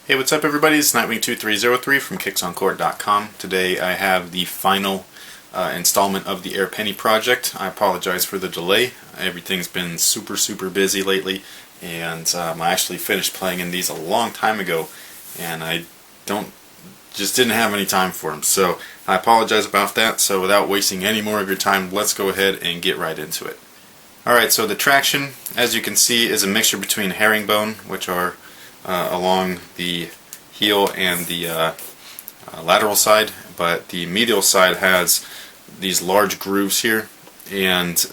Hey, what's up everybody? It's Nightwing2303 from kicksoncourt.com. Today I have the final installment of the Air Penny project. I apologize for the delay. Everything's been super busy lately, and I actually finished playing in these a long time ago, and I just didn't have any time for them. So I apologize about that. So without wasting any more of your time, let's go ahead and get right into it. Alright, so the traction, as you can see, is a mixture between herringbone, which are along the heel and the lateral side, but the medial side has these large grooves here, and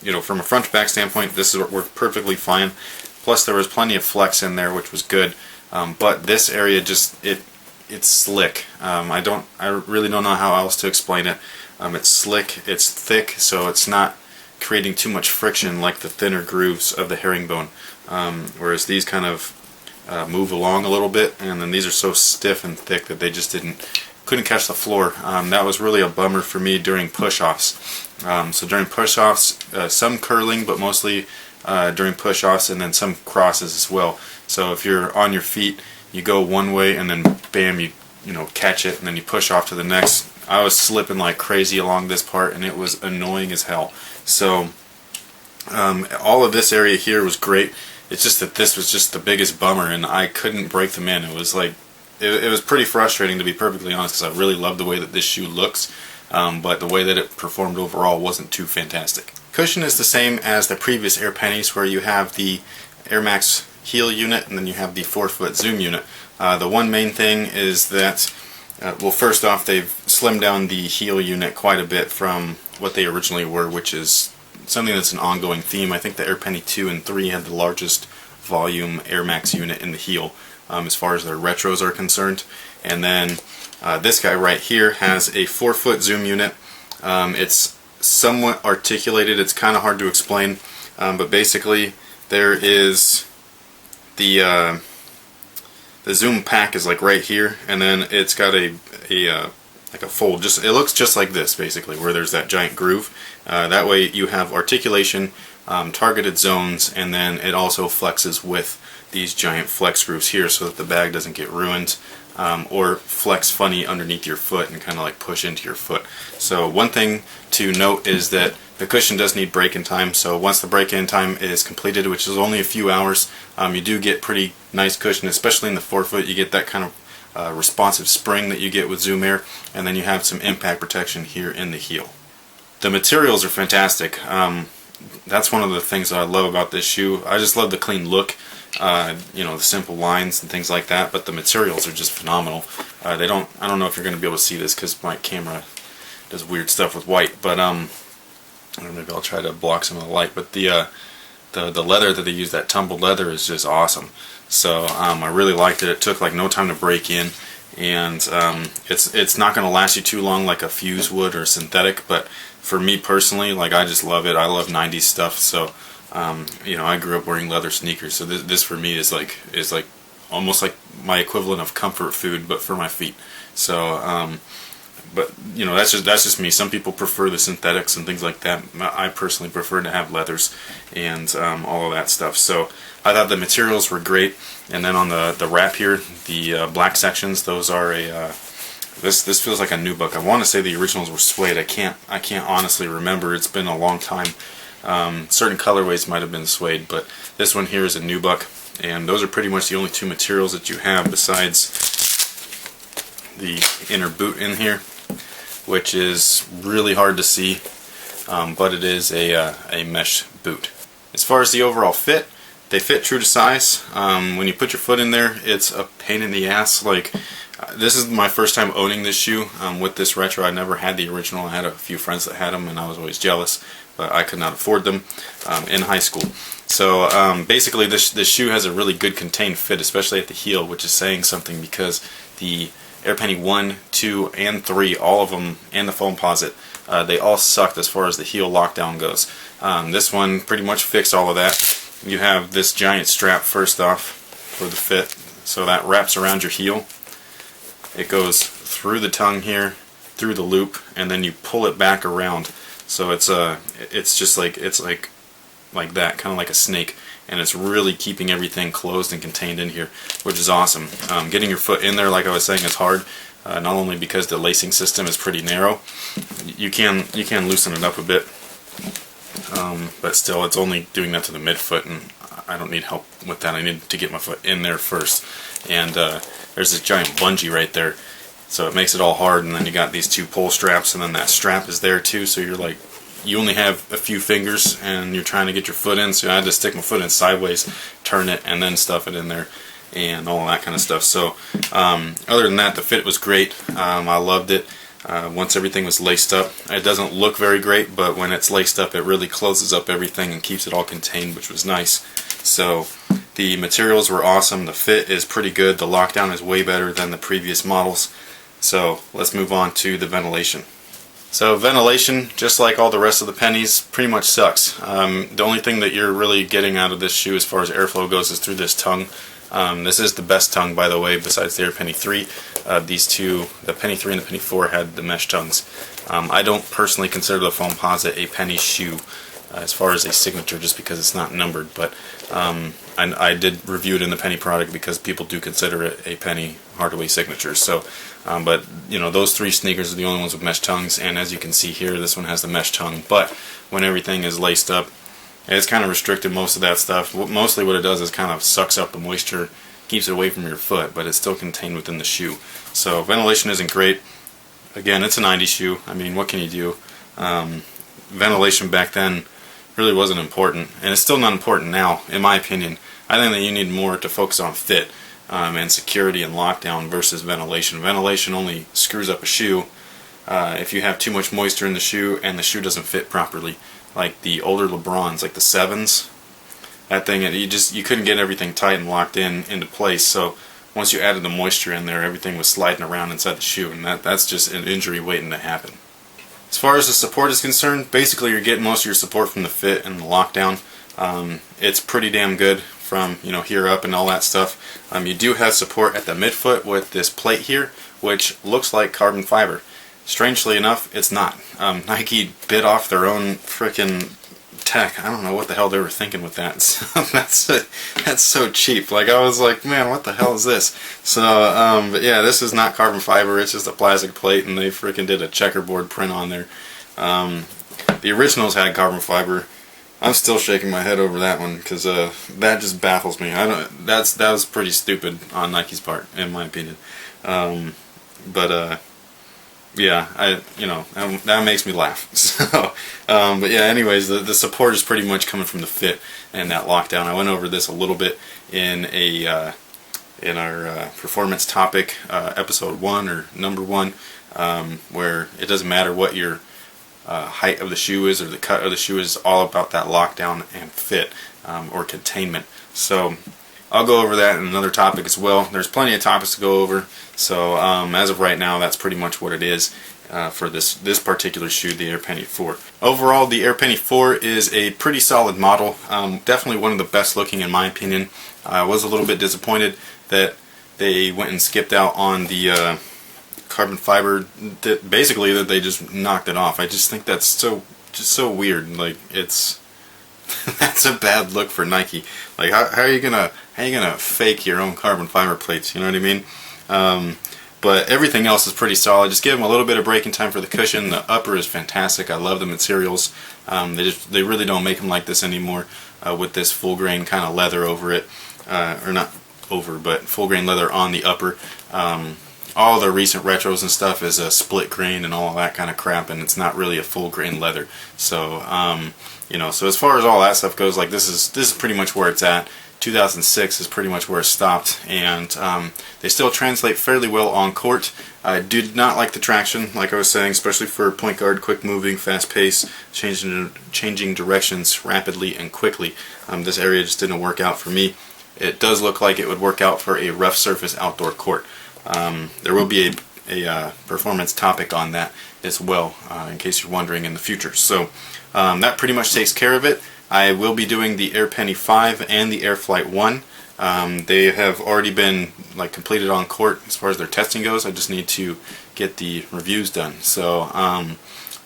you know, from a front to back standpoint, this worked perfectly fine. Plus there was plenty of flex in there, which was good, but this area it's slick. I really don't know how else to explain it. It's slick, it's thick, so it's not creating too much friction like the thinner grooves of the herringbone, whereas these kind of move along a little bit, and then these are so stiff and thick that they just couldn't catch the floor. That was really a bummer for me during push-offs. So during push-offs, some curling, but mostly during push-offs, and then some crosses as well. So if you're on your feet, you go one way and then bam, you catch it, and then you push off to the next. I was slipping like crazy along this part, and it was annoying as hell. So all of this area here was great. It's just that this was just the biggest bummer, and I couldn't break them in. It was like, it was pretty frustrating, to be perfectly honest, because I really love the way that this shoe looks, but the way that it performed overall wasn't too fantastic. Cushion is the same as the previous Air Pennies, where you have the Air Max heel unit and then you have the 4-foot zoom unit. The one main thing is that, well, first off, they've slimmed down the heel unit quite a bit from what they originally were, which is something that's an ongoing theme. I think the Air Penny 2 and 3 had the largest volume Air Max unit in the heel as far as their retros are concerned. And then this guy right here has a 4-foot zoom unit. It's somewhat articulated, it's kind of hard to explain, but basically there is the zoom pack is like right here, and then it's got like a fold. It looks just like this, basically, where there's that giant groove. That way you have articulation, targeted zones, and then it also flexes with these giant flex grooves here so that the bag doesn't get ruined or flex funny underneath your foot and kind of like push into your foot. So one thing to note is that the cushion does need break-in time, so once the break-in time is completed, which is only a few hours, you do get pretty nice cushion, especially in the 4-foot. You get that kind of responsive spring that you get with Zoom Air, and then you have some impact protection here in the heel. The materials are fantastic. That's one of the things that I love about this shoe. I just love the clean look, you know, the simple lines and things like that, but the materials are just phenomenal. I don't know if you're going to be able to see this because my camera does weird stuff with white, but maybe I'll try to block some of the light, but the leather that they use, that tumbled leather, is just awesome. So I really liked it. It took like no time to break in, and it's not going to last you too long like a fuse would or synthetic, but for me personally, like, I just love it. I love 90s stuff, so you know, I grew up wearing leather sneakers, so this for me is like almost like my equivalent of comfort food, but for my feet. So but you know, that's just me. Some people prefer the synthetics and things like that. I personally prefer to have leathers and all of that stuff. So I thought the materials were great. And then on the wrap here, the black sections, those are this feels like a nubuck. I want to say the originals were suede. I can't honestly remember. It's been a long time. Certain colorways might have been suede, but this one here is a nubuck, and those are pretty much the only two materials that you have besides the inner boot in here, which is really hard to see, but it is a mesh boot. As far as the overall fit, they fit true to size. When you put your foot in there, it's a pain in the ass. Like, this is my first time owning this shoe with this retro. I never had the original. I had a few friends that had them, and I was always jealous, but I could not afford them in high school. So basically this shoe has a really good contained fit, especially at the heel, which is saying something, because the Air Penny 1, 2, and 3, all of them, and the Foamposite, they all sucked as far as the heel lockdown goes. This one pretty much fixed all of that. You have this giant strap first off for the fit, so that wraps around your heel. It goes through the tongue here, through the loop, and then you pull it back around. So it's just like that, kind of like a snake, and it's really keeping everything closed and contained in here, which is awesome. Getting your foot in there, like I was saying, is hard. Not only because the lacing system is pretty narrow, you can loosen it up a bit, but still it's only doing that to the midfoot, and I don't need help with that. I need to get my foot in there first. And there's this giant bungee right there, so it makes it all hard. And then you got these two pull straps, and then that strap is there too, so you're like, you only have a few fingers and you're trying to get your foot in, so I had to stick my foot in sideways, turn it, and then stuff it in there, and all that kind of stuff. So other than that, the fit was great. I loved it. Once everything was laced up, it doesn't look very great, but when it's laced up, it really closes up everything and keeps it all contained, which was nice. So the materials were awesome. The fit is pretty good. The lockdown is way better than the previous models. So let's move on to the ventilation. So ventilation, just like all the rest of the pennies, pretty much sucks. The only thing that you're really getting out of this shoe as far as airflow goes is through this tongue. This is the best tongue, by the way, besides the Air Penny 3. These two, the Penny 3 and the Penny 4, had the mesh tongues. I don't personally consider the Foamposite a penny shoe as far as a signature, just because it's not numbered, but I did review it in the Penny product because people do consider it a Penny Hardaway signature. So, but you know, those three sneakers are the only ones with mesh tongues, and as you can see here, this one has the mesh tongue. But when everything is laced up, it's kind of restricted most of that stuff. Mostly what it does is kind of sucks up the moisture, keeps it away from your foot, but it's still contained within the shoe. So ventilation isn't great. Again, it's a 90s shoe. I mean, what can you do? Ventilation back then really wasn't important, and it's still not important now, in my opinion. I think that you need more to focus on fit and security and lockdown versus ventilation. Ventilation only screws up a shoe if you have too much moisture in the shoe and the shoe doesn't fit properly. Like the older LeBrons, like the 7s, that thing, you couldn't get everything tight and locked into place. So once you added the moisture in there, everything was sliding around inside the shoe, and that's just an injury waiting to happen. As far as the support is concerned, basically you're getting most of your support from the fit and the lockdown. It's pretty damn good from, you know, here up and all that stuff. You do have support at the midfoot with this plate here, which looks like carbon fiber. Strangely enough, it's not. Nike bit off their own frickin' tech. I don't know what the hell they were thinking with that. So that's so cheap. Like, I was like, man, what the hell is this? So, but yeah, this is not carbon fiber. It's just a plastic plate, and they frickin' did a checkerboard print on there. The originals had carbon fiber. I'm still shaking my head over that one because that just baffles me. That was pretty stupid on Nike's part, in my opinion. Yeah, that makes me laugh. So, but yeah, anyways, the support is pretty much coming from the fit and that lockdown. I went over this a little bit in our performance topic, episode 1 or number 1, where it doesn't matter what your height of the shoe is or the cut of the shoe is, all about that lockdown and fit or containment. So I'll go over that in another topic as well. There's plenty of topics to go over. So as of right now, that's pretty much what it is for this particular shoe, the Air Penny 4. Overall, the Air Penny 4 is a pretty solid model. Definitely one of the best looking in my opinion. I was a little bit disappointed that they went and skipped out on the carbon fiber. Basically, that they just knocked it off. I just think that's so weird. Like, it's that's a bad look for Nike. Like, how are you gonna fake your own carbon fiber plates? You know what I mean? But everything else is pretty solid. Just give them a little bit of breaking time for the cushion. The upper is fantastic. I love the materials. They really don't make them like this anymore with this full grain kind of leather over it, or not over, but full grain leather on the upper. All the recent retros and stuff is a split grain and all that kind of crap, and it's not really a full grain leather. So so as far as all that stuff goes, like, this is pretty much where it's at. 2006 is pretty much where it stopped, and they still translate fairly well on court. I did not like the traction, like I was saying, especially for point guard, quick moving, fast pace, changing directions rapidly and quickly. This area just didn't work out for me. It does look like it would work out for a rough surface outdoor court. There will be a performance topic on that as well, in case you're wondering in the future. So that pretty much takes care of it. I will be doing the Air Penny 5 and the Air Flight 1. They have already been completed on court as far as their testing goes. I just need to get the reviews done. So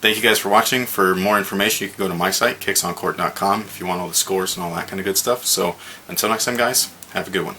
thank you guys for watching. For more information, you can go to my site, kicksoncourt.com, if you want all the scores and all that kind of good stuff. So until next time, guys, have a good one.